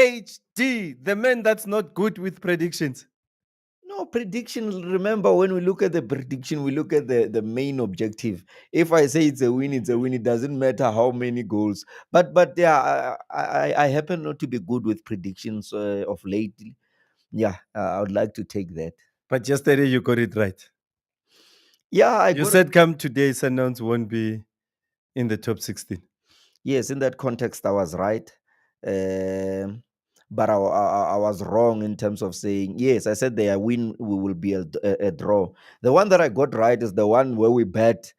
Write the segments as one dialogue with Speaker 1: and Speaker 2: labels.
Speaker 1: HD, the man that's not good with predictions.
Speaker 2: No prediction. Remember, when we look at the prediction, we look at the main objective. If I say it's a win, it's a win. It doesn't matter how many goals. But yeah, I happen not to be good with predictions of late. Yeah, I would like to take that.
Speaker 1: But yesterday you got it right.
Speaker 2: Yeah, I
Speaker 1: You
Speaker 2: got it.
Speaker 1: said come today, Sundowns won't be in the top 16.
Speaker 2: Yes, in that context, I was right. Um, but I was wrong in terms of saying, yes, I said they are win, we will be a draw. The one that I got right is the one where we bet.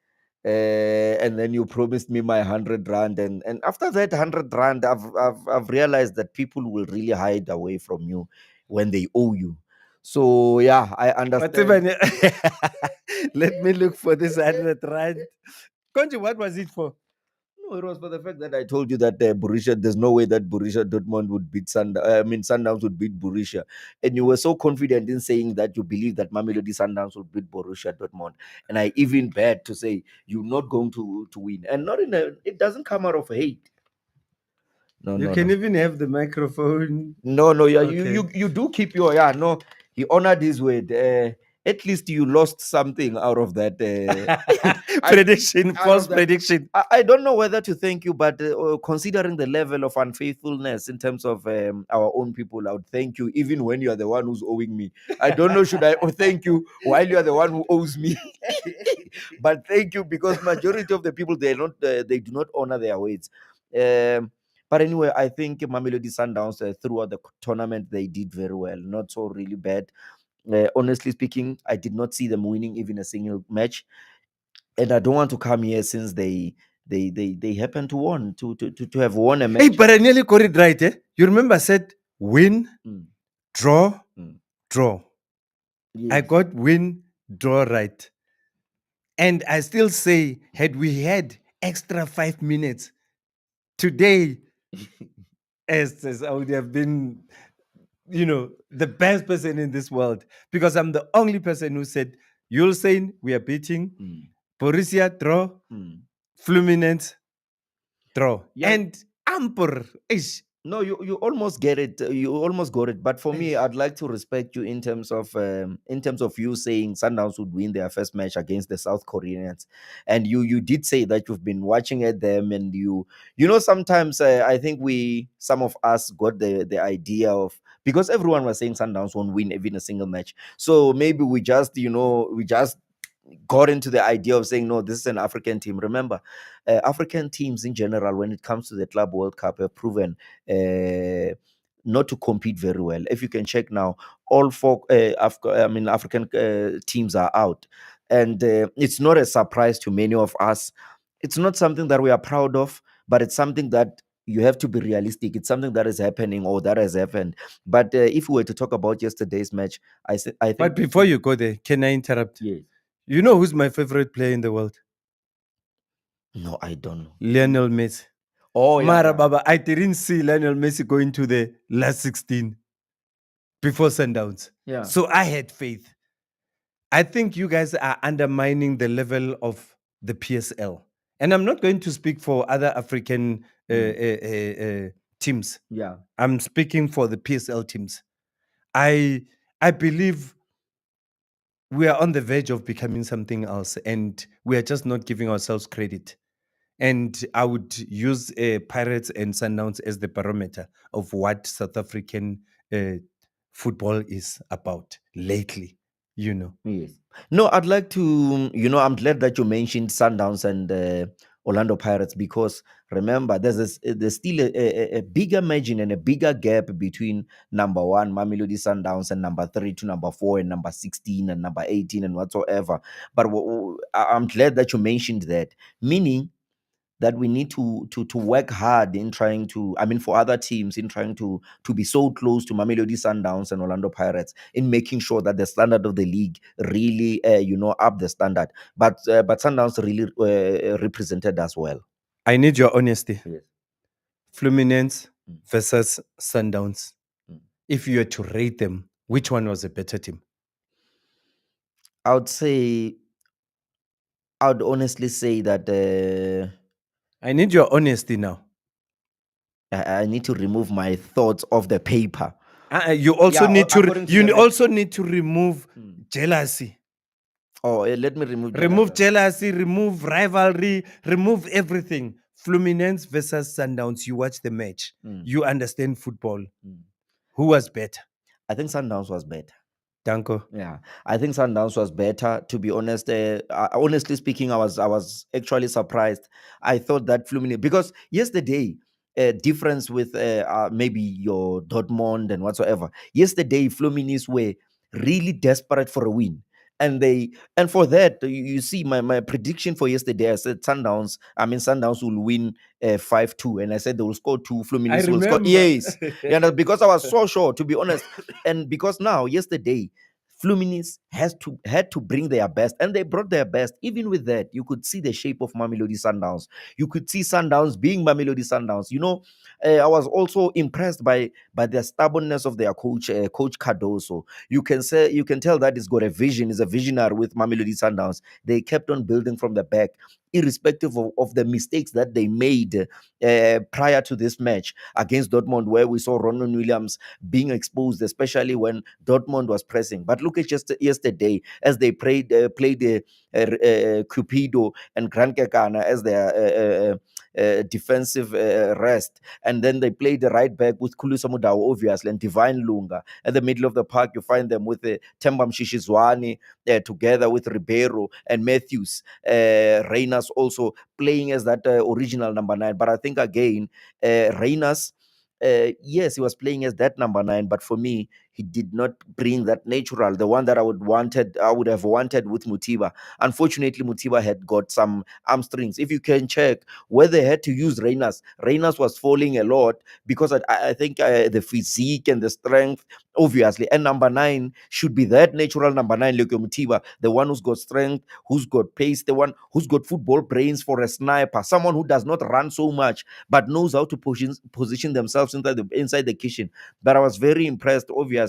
Speaker 2: And then you promised me my 100 rand, and after that 100 rand, I've realized that people will really hide away from you when they owe you. So yeah, I
Speaker 1: But
Speaker 2: understand.
Speaker 1: even let me look for this 100 rand. Conji, what was it for?
Speaker 2: No, it was for the fact that I told you that Borussia, there's no way that Borussia Dortmund would beat Sundowns would beat Borussia. And you were so confident in saying that you believe that Mamelodi Sundowns would beat Borussia Dortmund. And I even bet to say you're not going to win. And not in a, it doesn't come out of hate. No,
Speaker 1: You
Speaker 2: no,
Speaker 1: can
Speaker 2: no.
Speaker 1: even have the microphone.
Speaker 2: No, no, yeah,
Speaker 1: Okay.
Speaker 2: you do keep your, yeah, no, he honored his word. At least you lost something out of that. I,
Speaker 1: Prediction,
Speaker 2: out
Speaker 1: false
Speaker 2: of that.
Speaker 1: prediction.
Speaker 2: I don't know whether to thank you, but considering the level of unfaithfulness in terms of our own people, I would thank you even when you are the one who's owing me. I don't know, should I thank you while you are the one who owes me? But thank you, because majority of the people, they do not honor their words. But anyway, I think Mamelodi Sundowns throughout the tournament they did very well, not so really bad. Honestly speaking, I did not see them winning even a single match, and I don't want to come here since they happen to won to have won a
Speaker 1: Hey,
Speaker 2: match.
Speaker 1: but I nearly got it right. Eh? You remember I said win,
Speaker 2: Mm,
Speaker 1: draw,
Speaker 2: mm.
Speaker 1: draw. I
Speaker 2: Yes.
Speaker 1: got win, draw right. And I still say, had we had extra 5 minutes today, as I would have been, the best person in this world, because I'm the only person who said, you'll say we are beating
Speaker 2: Mm,
Speaker 1: Borussia, draw,
Speaker 2: mm.
Speaker 1: Fluminense, draw.
Speaker 2: Yeah.
Speaker 1: And Ampur, ish,
Speaker 2: No, you almost get it. You almost got it. But for me,
Speaker 1: ish.
Speaker 2: I'd like to respect you in terms of you saying Sundowns would win their first match against the South Koreans, and you did say that you've been watching at them, and sometimes I think some of us got the idea of, because everyone was saying Sundowns won't win even a single match, so maybe we just got into the idea of saying, no, this is an African team. Remember, African teams in general, when it comes to the Club World Cup, have proven not to compete very well. If you can check now, all four African teams are out. And it's not a surprise to many of us. It's not something that we are proud of, but it's something that you have to be realistic. It's something that is happening or that has happened. But if we were to talk about yesterday's match, I
Speaker 1: But
Speaker 2: think,
Speaker 1: before you go there, can I interrupt?
Speaker 2: yes.
Speaker 1: You know who's my favorite player in the world?
Speaker 2: No, I don't know.
Speaker 1: Lionel Messi.
Speaker 2: Oh yeah,
Speaker 1: Mara
Speaker 2: yeah.
Speaker 1: Baba, I didn't see Lionel Messi going to the last 16 before Sundowns.
Speaker 2: Yeah.
Speaker 1: So I had faith. I think you guys are undermining the level of the PSL. And I'm not going to speak for other African teams.
Speaker 2: Yeah.
Speaker 1: I'm speaking for the PSL teams. I believe we are on the verge of becoming something else, and we are just not giving ourselves credit. And I would use Pirates and Sundowns as the barometer of what South African football is about lately.
Speaker 2: Yes. No, I'd like to, I'm glad that you mentioned Sundowns and Orlando Pirates, because remember, there's still a bigger margin and a bigger gap between number one, Mamelodi Sundowns, and number three to number four, and number 16, and number 18, and whatsoever. But I'm glad that you mentioned that, meaning that we need to work hard in trying to, I mean, for other teams, in trying to be so close to Mamelodi Sundowns and Orlando Pirates, in making sure that the standard of the league really up the standard. But Sundowns really represented as well.
Speaker 1: I need your honesty.
Speaker 2: Yes.
Speaker 1: Fluminense
Speaker 2: Mm,
Speaker 1: versus Sundowns.
Speaker 2: mm.
Speaker 1: If you were to rate them, which one was a better team?
Speaker 2: I would say, I would honestly say that
Speaker 1: I need your honesty now.
Speaker 2: I need to remove my thoughts off the paper.
Speaker 1: You also
Speaker 2: Yeah,
Speaker 1: need to
Speaker 2: according to the
Speaker 1: you
Speaker 2: match.
Speaker 1: also need to remove jealousy.
Speaker 2: Oh, let me remove
Speaker 1: Remove
Speaker 2: jealousy.
Speaker 1: jealousy, remove rivalry, remove everything. Fluminense versus Sundowns. You watch the match.
Speaker 2: Mm,
Speaker 1: You understand football.
Speaker 2: mm.
Speaker 1: Who was better?
Speaker 2: I think Sundowns was better.
Speaker 1: Danko.
Speaker 2: Yeah, I think Sundowns was better. To be honest, honestly speaking, I was actually surprised. I thought that Fluminense, because yesterday, difference with maybe your Dortmund and whatsoever. Yesterday, Fluminense were really desperate for a win, and for that, you see my prediction for yesterday. I said Sundowns. I mean, Sundowns will win 5-2, and I said they will score two.
Speaker 1: I
Speaker 2: Fluminense will score.
Speaker 1: remember.
Speaker 2: Yes, yeah, no, because I was so sure, to be honest, and because now yesterday Fluminense had to bring their best, and they brought their best. Even with that, you could see the shape of Mamelodi Sundowns. You could see Sundowns being Mamelodi Sundowns. I was also impressed by the stubbornness of their coach, Coach Cardoso. You can tell that he's got a vision. He's a visionary with Mamelodi Sundowns. They kept on building from the back, irrespective of the mistakes that they made prior to this match against Dortmund, where we saw Ronald Williams being exposed, especially when Dortmund was pressing. But look at just yesterday as they played Cupido and Gran Cacana as their defensive rest. And then they played the right back with Kulusa Mudau, obviously, and Divine Lunga. At the middle of the park, you find them with Tembam Shishizwani together with Ribeiro and Matthews. Reynas also playing as that original number 9. But I think, again, Reynas, yes, he was playing as that number 9, but for me, he did not bring that natural, the one that I would have wanted with Mutiba. Unfortunately, Mutiba had got some hamstrings. If you can check where they had to use Reynas was falling a lot because I think the physique and the strength, obviously, and number 9 should be that natural number 9, Luke Mutiba, the one who's got strength, who's got pace, the one who's got football brains for a sniper, someone who does not run so much but knows how to position themselves inside the kitchen. But I was very impressed. Obviously,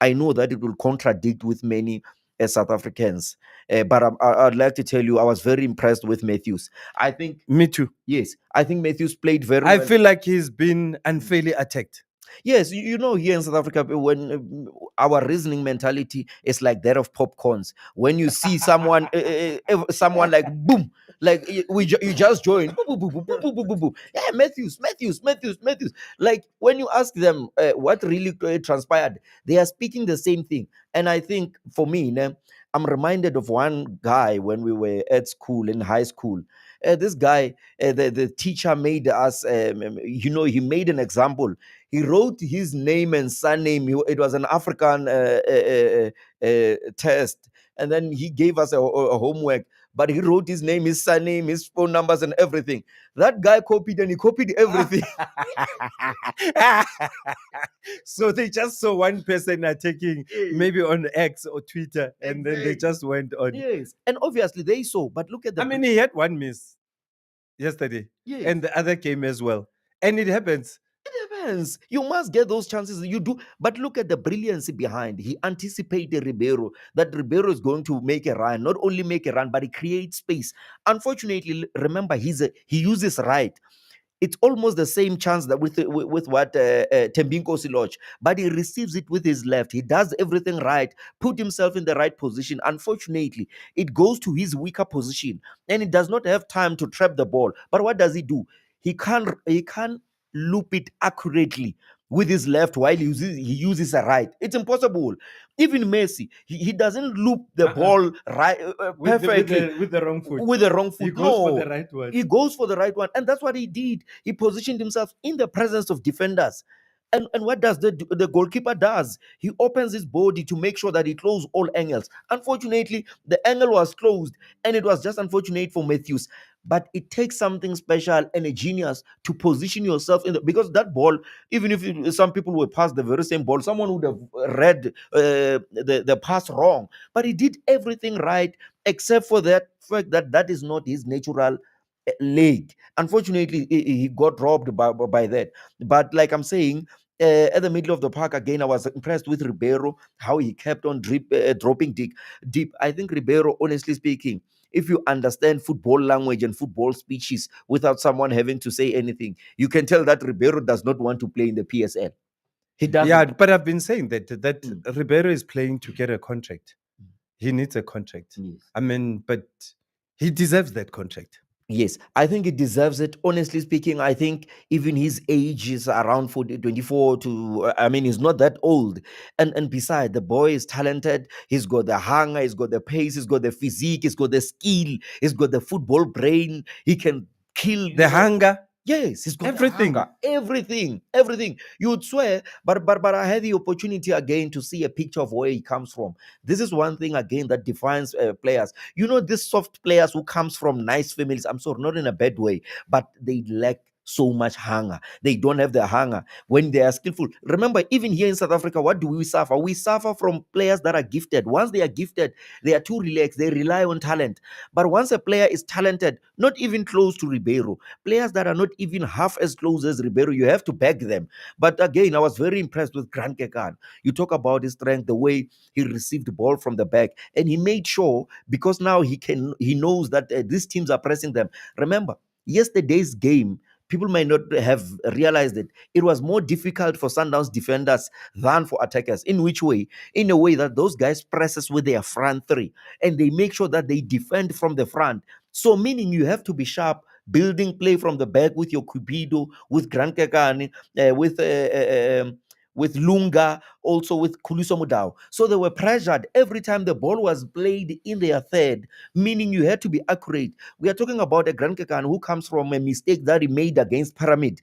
Speaker 2: I know that it will contradict with many South Africans, but I'd like to tell you I was very impressed with Matthews. I think,
Speaker 1: Me too.
Speaker 2: yes, I think Matthews played very
Speaker 1: I
Speaker 2: well.
Speaker 1: feel like he's been unfairly attacked.
Speaker 2: Yes, here in South Africa, when our reasoning mentality is like that of popcorns. When you see someone, someone like boom, like you just joined, boo, boo, boo, boo, boo, boo, boo, boo, boo. Yeah, Matthews. Like when you ask them what really transpired, they are speaking the same thing. And I think for me, I'm reminded of one guy when we were at school, in high school. This guy, the teacher made us, he made an example. He wrote his name and surname. It was an African test, and then he gave us a homework. But he wrote his name, his surname, his phone numbers, and everything. That guy copied, and he copied everything.
Speaker 1: So they just saw one person attacking
Speaker 2: Yes.
Speaker 1: maybe on X or Twitter, and then they
Speaker 2: Exactly.
Speaker 1: just went on.
Speaker 2: Yes, and obviously they saw. But look at the.
Speaker 1: I mean, he had one miss yesterday,
Speaker 2: Yes.
Speaker 1: and the other came as well. And it happens.
Speaker 2: It depends. You must get those chances. You do, but look at the brilliancy behind. He anticipated Ribeiro, that Ribeiro is going to make a run. Not only make a run, but he creates space. Unfortunately, remember he uses right. It's almost the same chance that with what Tembinko Siloch, but he receives it with his left. He does everything right, put himself in the right position. Unfortunately, it goes to his weaker position, and he does not have time to trap the ball. But what does he do? He can't loop it accurately with his left while he uses a right. It's impossible. Even Messi, he doesn't loop the ball right perfectly
Speaker 1: With the wrong foot.
Speaker 2: with the wrong
Speaker 1: He
Speaker 2: foot.
Speaker 1: goes for
Speaker 2: No,
Speaker 1: the right one.
Speaker 2: he goes for the right one, and that's what he did. He positioned himself in the presence of defenders. And what does the goalkeeper does? He opens his body to make sure that he closes all angles. Unfortunately, the angle was closed, and it was just unfortunate for Matthews. But it takes something special and a genius to position yourself in because that ball, even if some people were past the very same ball, someone would have read the pass wrong. But he did everything right except for that fact that that is not his natural leg. Unfortunately, he got robbed by that. But like I'm saying, at the middle of the park again, I was impressed with Ribeiro, how he kept on dropping deep. I think Ribeiro, honestly speaking, if you understand football language and football speeches without someone having to say anything, you can tell that Ribeiro does not want to play in the PSL. He
Speaker 1: Yeah,
Speaker 2: doesn't.
Speaker 1: but I've been saying that
Speaker 2: Mm.
Speaker 1: Ribeiro is playing to get a contract. He needs a contract.
Speaker 2: Yes.
Speaker 1: I mean, but he deserves that contract.
Speaker 2: Yes, I think he deserves it. Honestly speaking, I think even his age is around 40, 24 to, I mean, he's not that old. And beside, the boy is talented. He's got the hunger, he's got the pace, he's got the physique, he's got the skill, he's got the football brain. He can kill,
Speaker 1: The hunger,
Speaker 2: Yes, he's got the
Speaker 1: everything.
Speaker 2: hunger, everything. You would swear, but I had the opportunity again to see a picture of where he comes from. This is one thing again that defines players. You know, these soft players who comes from nice families. I'm sorry, not in a bad way, but they lack so much hunger. They don't have the hunger when they are skillful. Remember, even here in South Africa, what do we suffer? We suffer from players that are gifted. Once they are gifted, they are too relaxed. They rely on talent. But once a player is talented, not even close to Ribeiro, players that are not even half as close as Ribeiro, you have to back them. But again, I was very impressed with Grant Kekan. You talk about his strength, the way he received the ball from the back, and he made sure, because now he knows that these teams are pressing them. Remember, yesterday's game, people might not have realized it. It was more difficult for Sundowns defenders than for attackers. In which way? In a way that those guys presses with their front three, and they make sure that they defend from the front. So meaning you have to be sharp, building play from the back with your Cupido, with Grant Kekane, with Lunga, also with Kuliso Mudau. So they were pressured every time the ball was played in their third, meaning you had to be accurate. We are talking about a Grant Kekane who comes from a mistake that he made against Pyramid.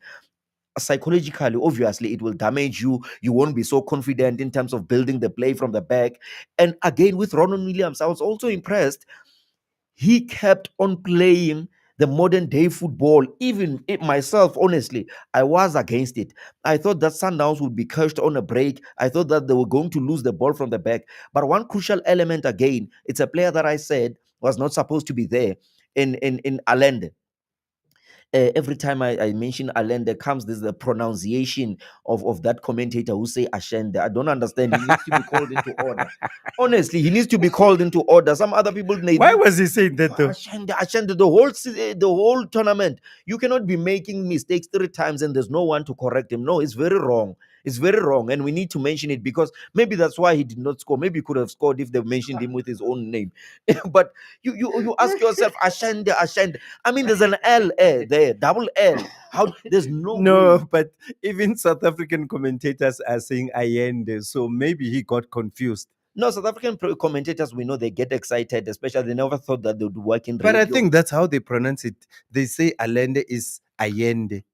Speaker 2: Psychologically, obviously, it will damage you. You won't be so confident in terms of building the play from the back. And again, with Ronan Williams, I was also impressed. He kept on playing the modern day football. Even it myself, honestly, I was against it. I thought that Sundowns would be cursed on a break. I thought that they were going to lose the ball from the back. But one crucial element again, it's a player that I said was not supposed to be there in Allende. Every time I mention Alain, there comes this the pronunciation of that commentator who say Ashende. I don't understand. He needs to be called into order. Honestly, he needs to be called into order. Some other people they
Speaker 1: Why was he saying that though?
Speaker 2: Ashende, Ashende, the whole tournament. You cannot be making mistakes 3 times and there's no one to correct him. No, it's very wrong. It's very wrong, and we need to mention it because maybe that's why he did not score. Maybe he could have scored if they mentioned him with his own name. But you ask yourself, Ashende, Ashende. I mean, there's an L there, double L. How there's no
Speaker 1: No,
Speaker 2: way.
Speaker 1: but even South African commentators are saying Allende, so maybe he got confused.
Speaker 2: No, South African commentators, we know they get excited, especially they never thought that they would work in
Speaker 1: But I
Speaker 2: radio.
Speaker 1: think that's how they pronounce it. They say Allende is Allende.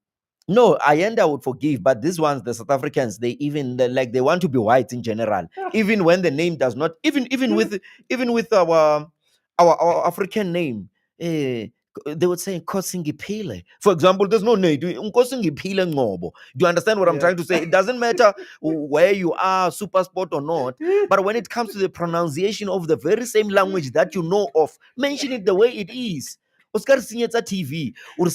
Speaker 2: No, Allende I would forgive, but these ones, the South Africans, they even like they want to be white in general. Even when the name does not, even with our African name, they would say Nkosingipile. For example, there's no name. Nkosingipile Ngobo. Do you understand what I'm
Speaker 1: Yeah.
Speaker 2: trying to say? It doesn't matter where you are, super sport or not. But when it comes to the pronunciation of the very same language that you know of, mention it the way it is. Oscar Sinyetsa TV, or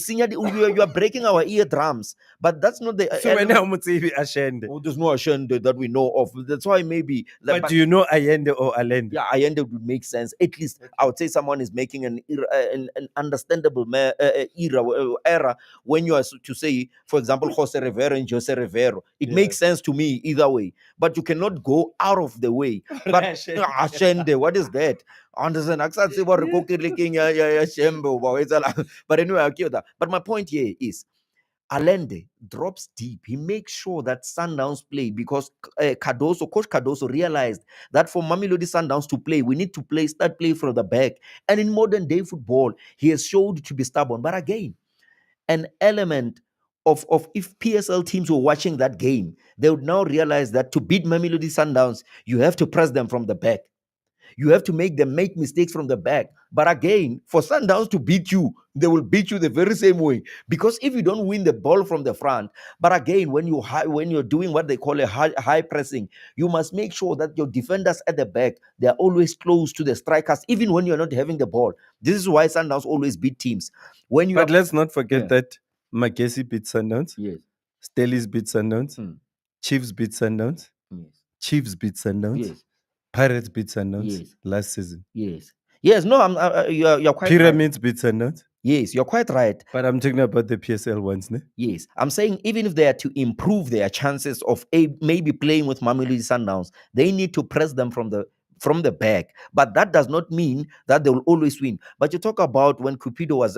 Speaker 2: you are breaking our eardrums. But that's not the
Speaker 1: So when
Speaker 2: element.
Speaker 1: I'm saying Allende.
Speaker 2: Oh, there's no Ashende that we know of. That's why maybe.
Speaker 1: But do you know Allende or Allende?
Speaker 2: Yeah, I ended would make sense. At least I would say someone is making an understandable error when you are to say, for example, Jose Rivero and Jose Rivero. It
Speaker 1: Yeah.
Speaker 2: makes sense to me either way, but you cannot go out of the way. But Ashende, what is that? Understand? I can't say what Shembo, but anyway, I'll give that. But my point here is Allende drops deep. He makes sure that Sundowns play because Coach Cardoso realized that for Mamelodi Sundowns to play, we need to start play from the back. And in modern day football, he has showed to be stubborn. But again, an element of if PSL teams were watching that game, they would now realize that to beat Mamelodi Sundowns, you have to press them from the back. You have to make them make mistakes from the back. But again, for Sundowns to beat you, they will beat you the very same way. Because if you don't win the ball from the front, but again, when you're doing what they call a high pressing, you must make sure that your defenders at the back, they are always close to the strikers, even when you're not having the ball. This is why Sundowns always beat teams. When you
Speaker 1: But
Speaker 2: are
Speaker 1: let's not forget
Speaker 2: Yeah.
Speaker 1: that Magesi beat Sundowns,
Speaker 2: Yes.
Speaker 1: Stellies beat Sundowns,
Speaker 2: Mm.
Speaker 1: Chiefs beat Sundowns,
Speaker 2: Yes.
Speaker 1: Chiefs beat Sundowns,
Speaker 2: Yes.
Speaker 1: Pirates beat Sundowns
Speaker 2: Yes.
Speaker 1: last season.
Speaker 2: Yes. Yes, no, you're quite right.
Speaker 1: Pyramids bits are not.
Speaker 2: Yes, you're quite right.
Speaker 1: But I'm talking about the PSL ones, ne?
Speaker 2: Yes, I'm saying even if they are to improve their chances of maybe playing with Mamelodi Sundowns, they need to press them from the back. But that does not mean that they will always win. But you talk about when Cupido was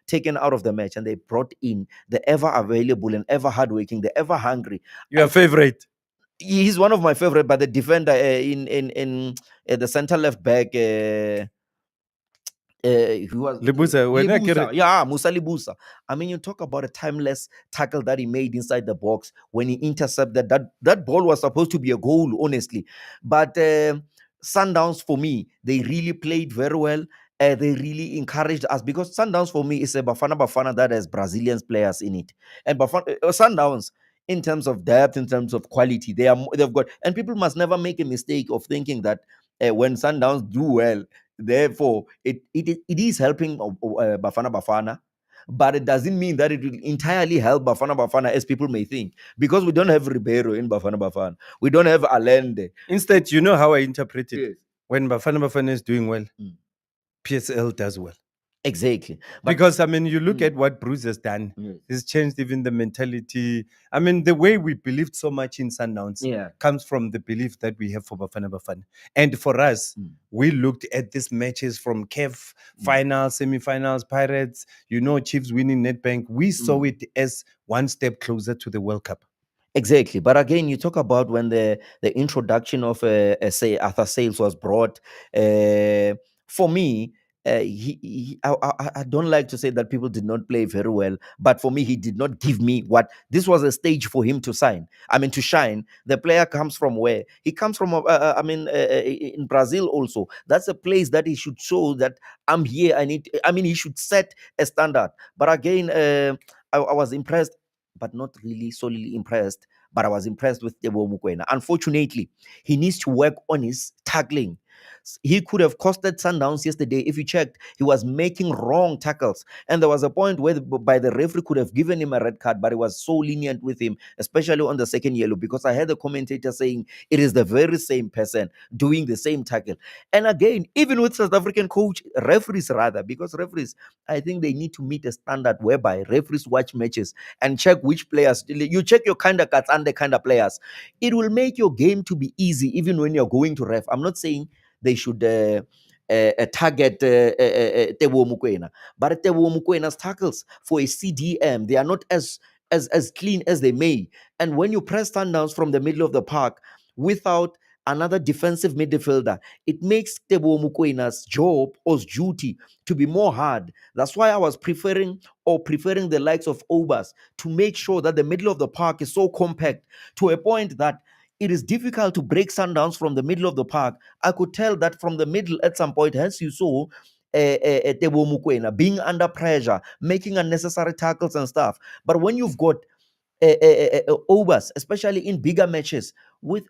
Speaker 2: taken out of the match and they brought in the ever available and ever hardworking, the ever hungry.
Speaker 1: Your favorite.
Speaker 2: He's one of my favorite, but the defender in the center left back. Who was
Speaker 1: Libusa, when I
Speaker 2: Libusa?
Speaker 1: get
Speaker 2: Yeah, Musa Libusa. I mean, you talk about a timeless tackle that he made inside the box when he intercepted that ball was supposed to be a goal, honestly. But Sundowns for me, they really played very well. They really encouraged us because Sundowns for me is a Bafana that has Brazilian players in it, and Sundowns in terms of depth, in terms of quality, they've got. And people must never make a mistake of thinking that when Sundowns do well, therefore it is helping Bafana, but it doesn't mean that it will entirely help Bafana as people may think, because we don't have Ribeiro in Bafana, we don't have Allende.
Speaker 1: Instead, you know how I interpret it?
Speaker 2: Yes.
Speaker 1: When Bafana is doing well,
Speaker 2: Mm.
Speaker 1: PSL does well.
Speaker 2: Exactly. But
Speaker 1: Because, I mean, you look at what Bruce has done.
Speaker 2: yes.
Speaker 1: He's changed even the mentality. I mean, the way we believed so much in Sundowns
Speaker 2: Yeah.
Speaker 1: comes from the belief that we have for Bafana. And for us, we looked at these matches from CAF, finals, semi-finals, Pirates, Chiefs winning Netbank. We saw it as one step closer to the World Cup.
Speaker 2: Exactly. But again, you talk about when the introduction of say Arthur Sales was brought. For me, I don't like to say that people did not play very well, but for me, he did not give me what this was a stage for him to sign. I mean, to shine. The player comes from where he comes from. In Brazil also. That's a place that he should show that I'm here. I mean, he should set a standard. But again, I was impressed, but not really solely impressed. But I was impressed with Teboho Mokoena. Unfortunately, he needs to work on his tackling. He could have costed Sundowns yesterday. If you checked, he was making wrong tackles. And there was a point where by the referee could have given him a red card, but he was so lenient with him, especially on the second yellow, because I heard the commentator saying it is the very same person doing the same tackle. And again, even with South African referees rather, because referees, I think they need to meet a standard whereby referees watch matches and check which players. You check your kind of cuts and the kind of players. It will make your game to be easy even when you're going to ref. I'm not saying they should target Teboho Mokoena, but Teboho Mokwena's tackles for a CDM, they are not as clean as they may. And when you press Sundowns from the middle of the park without another defensive midfielder, it makes Teboho Mokwena's job or duty to be more hard. That's why I was preferring the likes of Obas to make sure that the middle of the park is so compact to a point that it is difficult to break Sundowns from the middle of the park. I could tell that from the middle at some point, hence you saw Teboho Mokoena being under pressure, making unnecessary tackles and stuff. But when you've got Obas, especially in bigger matches, with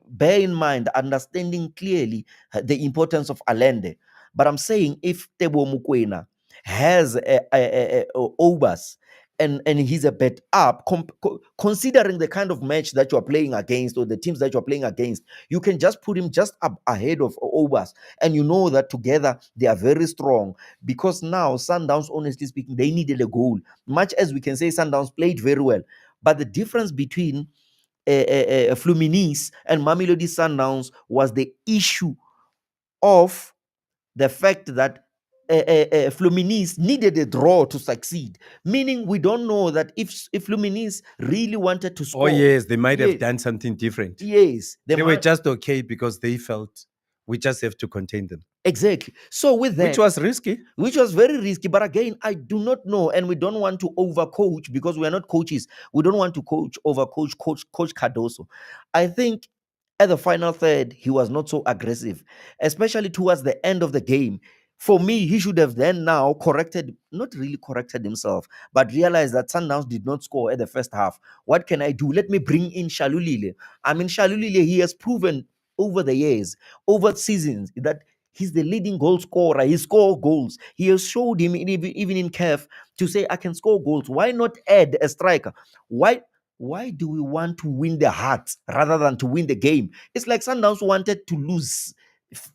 Speaker 2: bear in mind, understanding clearly the importance of Allende. But I'm saying if Teboho Mokoena has Obas and he's a bet up, considering the kind of match that you're playing against or the teams that you're playing against, you can just put him just up ahead of Obas. And you know that together they are very strong, because now Sundowns, honestly speaking, they needed a goal. Much as we can say Sundowns played very well. But the difference between Fluminense and Mamelodi Sundowns was the issue of the fact that Fluminense needed a draw to succeed. Meaning, we don't know that if Fluminense really wanted to
Speaker 1: Oh,
Speaker 2: score.
Speaker 1: yes, they might have
Speaker 2: Yes.
Speaker 1: done something different.
Speaker 2: Yes,
Speaker 1: They were just okay because they felt we just have to contain them.
Speaker 2: exactly. So with that,
Speaker 1: Which was risky.
Speaker 2: which was very risky. But again, I do not know, and we don't want to overcoach because we are not coaches. We don't want to overcoach Coach Cardoso. I think at the final third, he was not so aggressive, especially towards the end of the game. For me, he should have then now not really corrected himself, but realized that Sundowns did not score at the first half. What can I do? Let me bring in Shalulile. I mean, Shalulile, he has proven over the years, over seasons, that he's the leading goal scorer. He scores goals. He has showed him even in CAF to say, I can score goals. Why not add a striker? Why do we want to win the hearts rather than to win the game? It's like Sundowns wanted to lose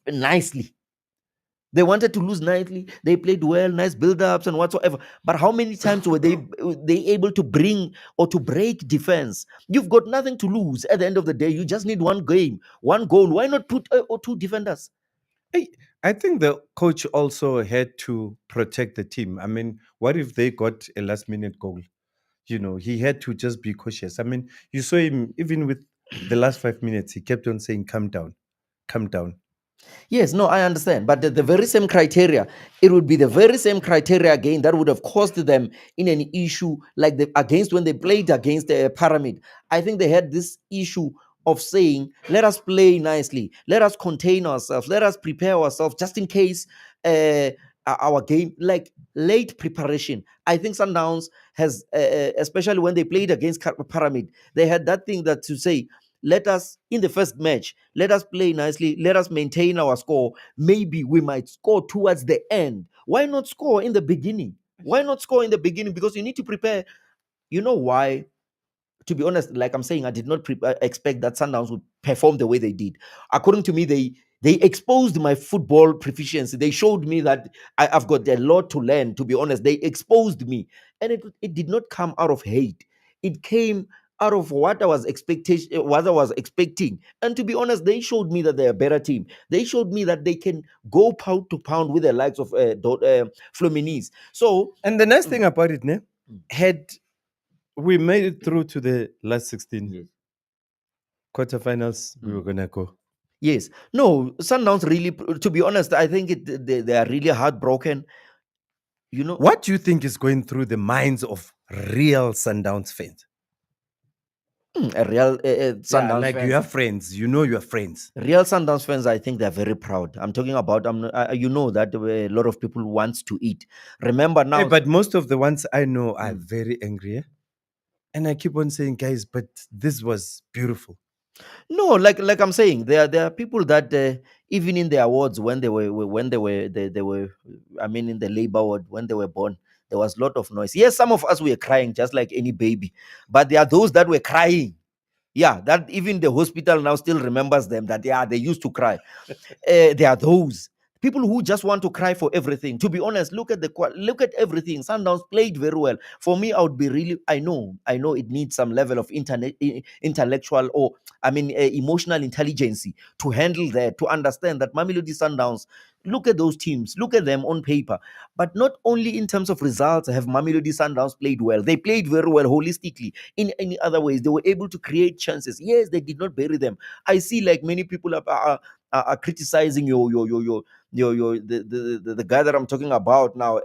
Speaker 2: nicely. They wanted to lose nightly. They played well, nice build-ups and whatsoever. But how many times were they able to bring or to break defense? You've got nothing to lose at the end of the day. You just need one game, one goal. Why not put or two defenders?
Speaker 1: Hey, I think the coach also had to protect the team. I mean, what if they got a last minute goal? He had to just be cautious. I mean, you saw him even with the last 5 minutes, he kept on saying, "Calm down, calm down."
Speaker 2: Yes, no, I understand. But the very same criteria, it would be the very same criteria again that would have cost them in an issue like against when they played against the Pyramid. I think they had this issue of saying, let us play nicely, let us contain ourselves, let us prepare ourselves just in case our game, like late preparation. I think Sundowns has, especially when they played against Pyramid, they had that thing that to say, let us in the first match, let us play nicely, let us maintain our score. Maybe we might score towards the end. Why not score in the beginning? Why not score in the beginning? Because you need to prepare. You know why? To be honest, like I'm saying, I did not expect that Sundowns would perform the way they did. According to me, they exposed my football proficiency. They showed me that I've got a lot to learn. To be honest, they exposed me, and it did not come out of hate. It came out of what I was expecting. And to be honest, they showed me that they're a better team. They showed me that they can go pound to pound with the likes of Fluminense. So,
Speaker 1: And the nice
Speaker 2: mm,
Speaker 1: thing about it, ne,
Speaker 2: mm,
Speaker 1: had we made it through to the last 16
Speaker 2: yes.
Speaker 1: quarterfinals, we were
Speaker 2: Mm.
Speaker 1: gonna go.
Speaker 2: Yes. No, Sundowns really, to be honest, I think they are really heartbroken. You know,
Speaker 1: What do you think is going through the minds of real Sundowns fans?
Speaker 2: a real
Speaker 1: Yeah,
Speaker 2: Sundowns
Speaker 1: like you
Speaker 2: fans.
Speaker 1: have friends, your friends.
Speaker 2: Real Sundowns fans, I think they're very proud. I'm talking about, you know, that a lot of people wants to eat. Remember
Speaker 1: Hey,
Speaker 2: now,
Speaker 1: but most of the ones I know are
Speaker 2: mm,
Speaker 1: very angry. And I keep on saying, guys, but this was beautiful.
Speaker 2: no, like I'm saying, there are people that even in the awards when they were, I mean, in the labor award when they were born, there was a lot of noise. Yes, some of us were crying just like any baby, but there are those that were crying. Yeah, that even the hospital now still remembers them, that yeah, they used to cry. There are those people who just want to cry for everything. To be honest, look at look at everything. Sundowns played very well. For me, I would be really. I know it needs some level of intellectual, or I mean, emotional intelligence to handle that, to understand that Mamelodi Sundowns. Look at those teams. Look at them on paper, but not only in terms of results have Mamelodi Sundowns played well. They played very well holistically. In any other ways, they were able to create chances. Yes, they did not bury them. I see like many people are criticizing the guy that I'm talking about now,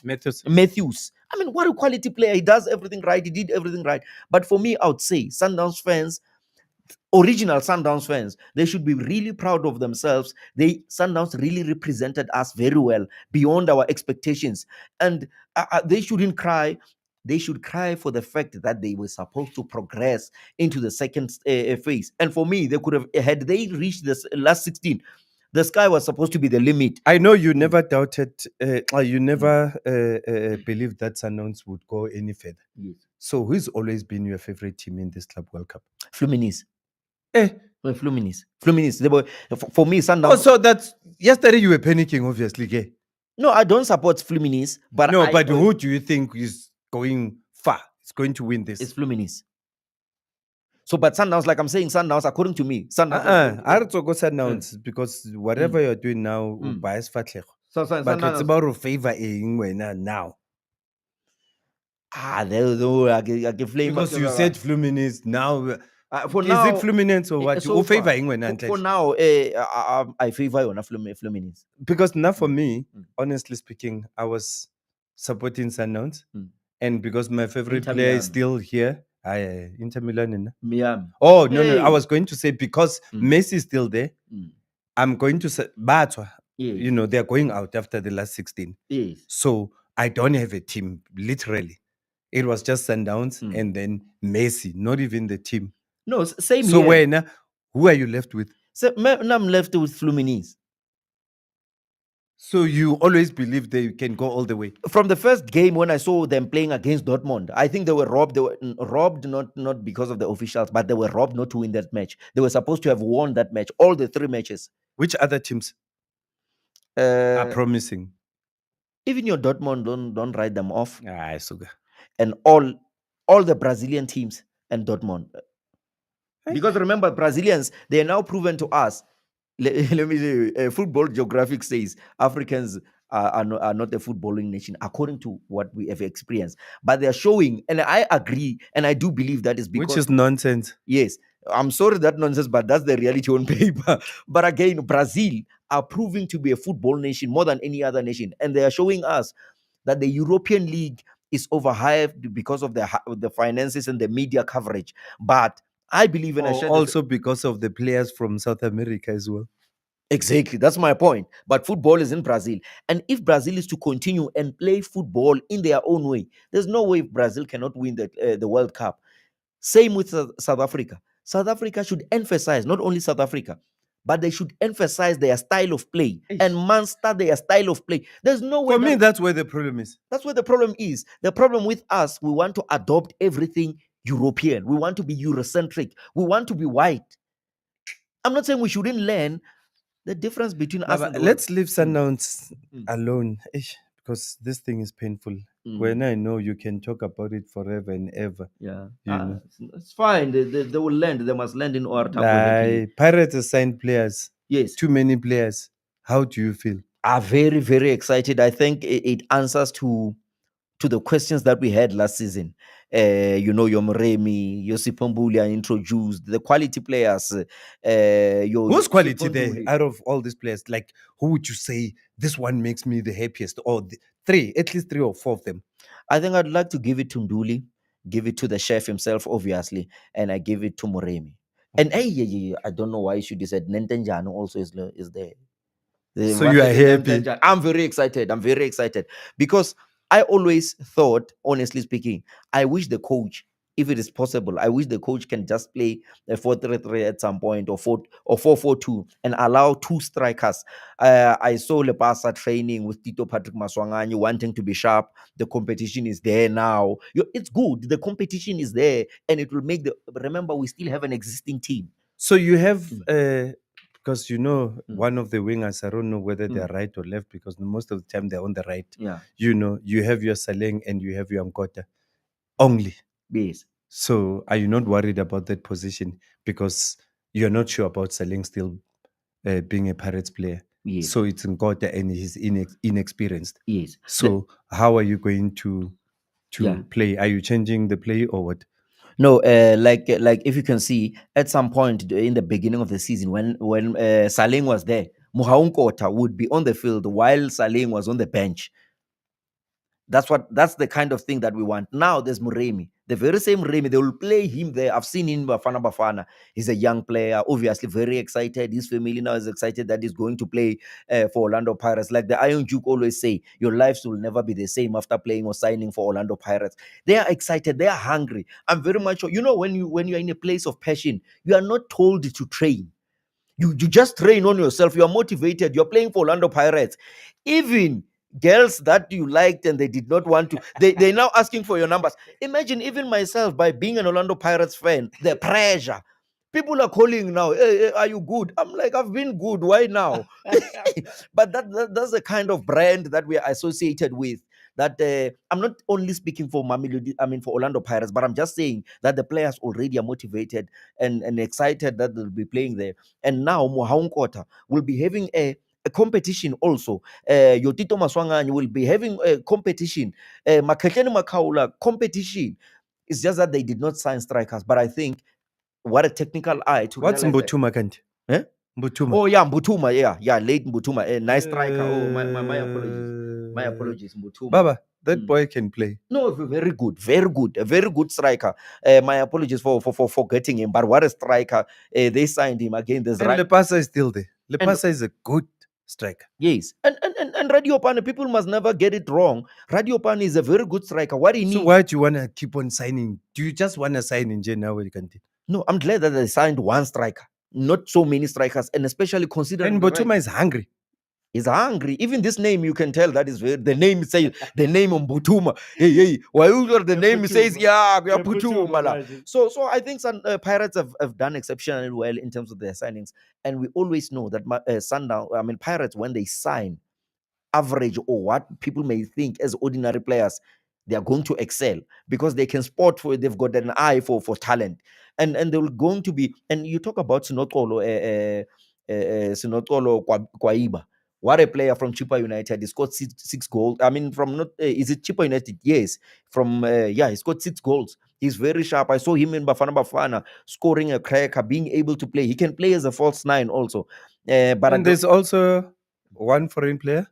Speaker 1: Methods.
Speaker 2: Matthews. I mean, what a quality player! He does everything right. He did everything right. But for me, I would say Sundowns fans, original Sundowns fans, they should be really proud of themselves. Sundowns really represented us very well beyond our expectations, and they shouldn't cry. They should cry for the fact that they were supposed to progress into the second phase. And for me, they could have, had they reached this last 16, the sky was supposed to be the limit.
Speaker 1: I know you
Speaker 2: Mm,
Speaker 1: never doubted, you
Speaker 2: mm,
Speaker 1: never believed that Sundowns would go any further.
Speaker 2: yes.
Speaker 1: So, who's always been your favorite team in this Club World Cup?
Speaker 2: Fluminense.
Speaker 1: Eh.
Speaker 2: Fluminense. They were, for me,
Speaker 1: Oh,
Speaker 2: Sundowns.
Speaker 1: so that's yesterday you were panicking, obviously. Okay?
Speaker 2: No, I don't support Fluminense, but
Speaker 1: No, but who do you think is going far? Is going to win
Speaker 2: it's
Speaker 1: this?
Speaker 2: Fluminense. So, but Sundowns, like I'm saying, Sundowns, according to me, Sundowns is going to
Speaker 1: I
Speaker 2: win.
Speaker 1: don't go
Speaker 2: Mm,
Speaker 1: Sundowns because
Speaker 2: mm,
Speaker 1: whatever you're doing now,
Speaker 2: mm.
Speaker 1: bias fatlego.
Speaker 2: So
Speaker 1: But it's
Speaker 2: Sundowns.
Speaker 1: about to favor now.
Speaker 2: I can flame.
Speaker 1: Because you said Fluminense now.
Speaker 2: For
Speaker 1: Is it
Speaker 2: now,
Speaker 1: Fluminense or what?
Speaker 2: so
Speaker 1: You favor
Speaker 2: far,
Speaker 1: England.
Speaker 2: for now, I favor on Fluminense.
Speaker 1: Because now for
Speaker 2: Mm,
Speaker 1: me,
Speaker 2: mm,
Speaker 1: honestly speaking, I was supporting Sundowns.
Speaker 2: mm.
Speaker 1: And because my favorite
Speaker 2: Inter
Speaker 1: player is
Speaker 2: Milan.
Speaker 1: still here, I Inter Milan.
Speaker 2: Miami.
Speaker 1: Oh, no. I
Speaker 2: Hey.
Speaker 1: was going to say because
Speaker 2: Mm,
Speaker 1: Messi is still there,
Speaker 2: mm.
Speaker 1: I'm going to say, but,
Speaker 2: Yes.
Speaker 1: they're going out after the last 16.
Speaker 2: Yes.
Speaker 1: So I don't have a team, literally. It was just Sundowns
Speaker 2: Mm.
Speaker 1: and then Messi, not even the team.
Speaker 2: No, same
Speaker 1: So
Speaker 2: here.
Speaker 1: when, who are you left with?
Speaker 2: So now I'm left with Fluminense.
Speaker 1: So you always believe they can go all the way.
Speaker 2: From the first game when I saw them playing against Dortmund, I think they were robbed. They were robbed not because of the officials, but they were robbed not to win that match. They were supposed to have won that match, all the three matches.
Speaker 1: Which other teams? Are
Speaker 2: Uh,
Speaker 1: promising.
Speaker 2: even your Dortmund don't write them off,
Speaker 1: Ah, sugar.
Speaker 2: and all the Brazilian teams and Dortmund.
Speaker 1: Hey.
Speaker 2: Because remember, Brazilians, they are now proven to us. Let me say, football geographic says Africans are not a footballing nation, according to what we have experienced. But they are showing, and I agree, and I do believe that is
Speaker 1: Which
Speaker 2: because,
Speaker 1: is nonsense.
Speaker 2: yes, I'm sorry that nonsense, but that's the reality on paper. But again, Brazil are proving to be a football nation more than any other nation, and they are showing us that the European League is overhyped because of the finances and the media coverage. But I believe, and I
Speaker 1: Or
Speaker 2: share this.
Speaker 1: also because of the players from South America as well.
Speaker 2: Exactly, that's my point. But football is in Brazil, and if Brazil is to continue and play football in their own way, there's no way Brazil cannot win the World Cup. Same with South Africa. South Africa should emphasize not only South Africa, but they should emphasize their style of play and master their style of play. There's no way
Speaker 1: For me,
Speaker 2: that
Speaker 1: that's where the problem is.
Speaker 2: that's where the problem is. The problem with us, we want to adopt everything European. We want to be Eurocentric. We want to be white. I'm not saying we shouldn't learn the difference between us
Speaker 1: Baba,
Speaker 2: and the world.
Speaker 1: let's leave Sundowns
Speaker 2: Mm.
Speaker 1: alone, because this thing is painful. When I know you can talk about it forever and ever,
Speaker 2: Yeah,
Speaker 1: you know.
Speaker 2: it's fine. They will land. They must land in our Tambo eventually.
Speaker 1: Pirates have signed players,
Speaker 2: Yes,
Speaker 1: too many players. How do you feel?
Speaker 2: are very very excited. I think it answers to the questions that we had last season. Your Moremi, your Sipombulia introduced the quality players.
Speaker 1: Who's
Speaker 2: Your
Speaker 1: quality there
Speaker 2: Siponduli.
Speaker 1: out of all these players? Like, who would you say this one makes me the happiest? Or three, at least three or four of them.
Speaker 2: I think I'd like to give it to Nduli, give it to the chef himself, obviously, and I give it to Moremi. And hey, yeah, I don't know why you should have said Nentenjano also is there.
Speaker 1: So you are happy.
Speaker 2: I'm very excited. I'm very excited because I always thought, honestly speaking, I wish the coach, if it is possible, I wish the coach can just play a 4-3-3 at some point, or 4-4-2, and allow two strikers. I saw Lepasa training with Tito Patrick Maswanganyi wanting to be sharp. The competition is there now. It's good. The competition is there, and it will make the. Remember, we still have an existing team.
Speaker 1: So you have, because
Speaker 2: Mm.
Speaker 1: one of the wingers, I don't know whether they're
Speaker 2: Mm.
Speaker 1: right or left, because most of the time they're on the right.
Speaker 2: Yeah.
Speaker 1: You have your Saleng and you have your Mkota only.
Speaker 2: Yes.
Speaker 1: So are you not worried about that position? Because you're not sure about Saleng still being a Pirates player.
Speaker 2: Yes.
Speaker 1: So it's Nkota and he's inexperienced.
Speaker 2: Yes.
Speaker 1: So how are you going to
Speaker 2: Yeah.
Speaker 1: play? Are you changing the play or what?
Speaker 2: No, like if you can see at some point in the beginning of the season when Saling was there, Muhaun Kota would be on the field while Saling was on the bench. That's the kind of thing that we want. Now there's Muremi, the very same Muremi. They will play him there. I've seen him Bafana Bafana. He's a young player, obviously very excited. His family now is excited that he's going to play for Orlando Pirates. Like the Iron Duke always say, your lives will never be the same after playing or signing for Orlando Pirates. They are excited. They are hungry. I'm very much sure. When you're in a place of passion, you are not told to train. You just train on yourself. You are motivated. You're playing for Orlando Pirates. Even girls that you liked and they did not want to, they're now asking for your numbers. Imagine even myself, by being an Orlando Pirates fan, the pressure. People are calling now, hey, are you good? I'm like, I've been good. Why now? But that's the kind of brand that we are associated with. That I'm not only speaking for Mamelodi, I mean for Orlando Pirates, but I'm just saying that the players already are motivated and excited that they'll be playing there. And now Mohaun Kota will be having a competition also. Yotito Maswanganyi will be having a competition. Makekeni Makaula competition. It's just that they did not sign strikers. But I think what a technical eye to
Speaker 1: What's
Speaker 2: realize that.
Speaker 1: Mbutuma Kanti?
Speaker 2: Eh?
Speaker 1: Mbutuma.
Speaker 2: Oh yeah, Mbutuma, yeah, late Mbutuma, a nice striker. Oh, my apologies, Mbutuma.
Speaker 1: Baba, that boy can play.
Speaker 2: No, very good, a very good striker. My apologies for forgetting him, but what a striker! They signed him again. There's
Speaker 1: And Lepasa is still there. Lepasa is a good striker.
Speaker 2: Yes, and Radio Pane, people must never get it wrong. Radio Pane is a very good striker. What he needs.
Speaker 1: So why do you want to keep on signing? Do you just want to sign in January?
Speaker 2: No, I'm glad that they signed one striker, not so many strikers, and especially considering.
Speaker 1: And Mbutuma is hungry.
Speaker 2: He's hungry. Even this name, you can tell that is the name says the name of Mbutuma. Hey, why the name says Mbutuma. So I think some Pirates have done exceptionally well in terms of their signings, and we always know that Sundown, I mean Pirates, when they sign average or what people may think as ordinary players, they are going to excel because they can spot for, they've got an eye for talent, and they're going to be. And you talk about Sinotolo, Kwaiba. What a player from Chipa United. He scored six goals. I mean, from not is it Chipa United? Yes, from yeah, he scored 6 goals. He's very sharp. I saw him in Bafana scoring a cracker, being able to play. He can play as a false nine also. But I
Speaker 1: And
Speaker 2: don't,
Speaker 1: there's also one foreign player.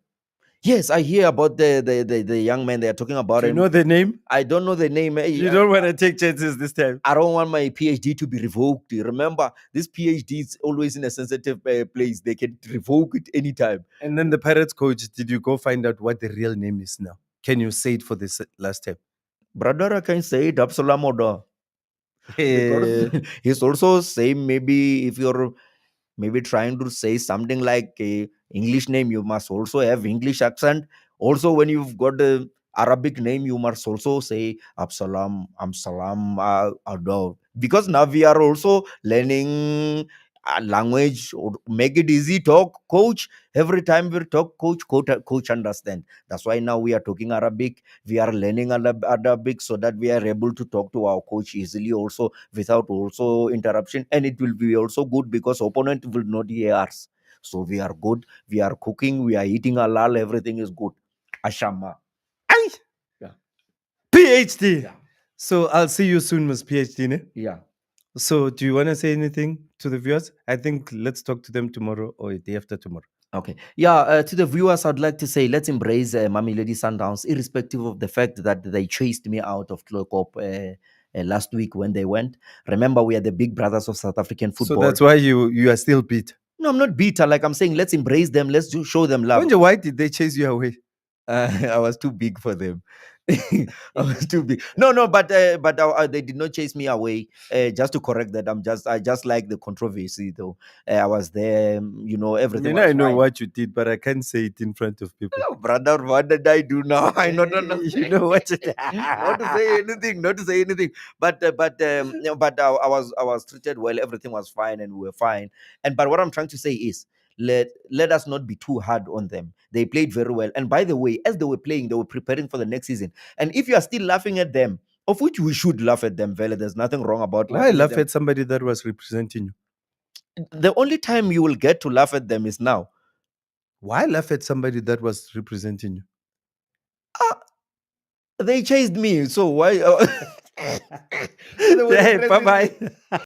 Speaker 2: yes, I hear about the young man they are talking about
Speaker 1: Do you
Speaker 2: him.
Speaker 1: know the name?
Speaker 2: I don't know the name.
Speaker 1: You don't want to take chances this time.
Speaker 2: I don't want my PhD to be revoked. Remember, this PhD is always in a sensitive place. They can revoke it anytime.
Speaker 1: And then the Pirates coach, did you go find out what the real name is now? Can you say it for this last time?
Speaker 2: Brother, I can say it, Absalom Odo.
Speaker 1: Eh,
Speaker 2: Because he's also saying maybe if you're maybe trying to say something like a English name, you must also have English accent. Also, when you've got a Arabic name, you must also say Absalam, Amsalam, Ado. Because now we are also learning language or make it easy talk, coach. Every time we talk, coach understand. That's why now we are talking Arabic. We are learning Arabic so that we are able to talk to our coach easily also without also interruption, and it will be also good because opponent will not hear us. So we are good, we are cooking, we are eating halal, everything is good. Ashama.
Speaker 1: Aye.
Speaker 2: Yeah.
Speaker 1: PhD.
Speaker 2: Yeah.
Speaker 1: So I'll see you soon, Miss PhD. Ne?
Speaker 2: Yeah.
Speaker 1: So do you want to say anything to the viewers? I think let's talk to them tomorrow or the day after tomorrow.
Speaker 2: Okay. Yeah, to the viewers, I'd like to say let's embrace Mami Lady Sundowns, irrespective of the fact that they chased me out of Clocop last week when they went. Remember, we are the big brothers of South African
Speaker 1: So
Speaker 2: football.
Speaker 1: that's why you are still beat.
Speaker 2: No, I'm not bitter. Like I'm saying, let's embrace them. Let's show them love.
Speaker 1: Wonder why did they chase you away?
Speaker 2: I was too big for them. I was too big. No, but they did not chase me away. Just to correct that, I just like the controversy though. I was there, you know,
Speaker 1: I
Speaker 2: everything
Speaker 1: mean,
Speaker 2: was
Speaker 1: I know
Speaker 2: fine.
Speaker 1: what you did, but I can't say it in front of people.
Speaker 2: Oh, brother, what did I do now? I don't know.
Speaker 1: You know what you did.
Speaker 2: Not to say anything, not to say anything. But I was treated well. Everything was fine, and we were fine. And but what I'm trying to say is, let us not be too hard on them. They played very well. And by the way, as they were playing, they were preparing for the next season. And if you are still laughing at them, of which we should laugh at them, Vele, there's nothing wrong about
Speaker 1: Why
Speaker 2: laughing at
Speaker 1: laugh
Speaker 2: them.
Speaker 1: at somebody that was representing you?
Speaker 2: The only time you will get to laugh at them is now.
Speaker 1: Why laugh at somebody that was representing you?
Speaker 2: Ah, they chased me, so why? They were
Speaker 1: Hey,
Speaker 2: representing me.
Speaker 1: bye bye.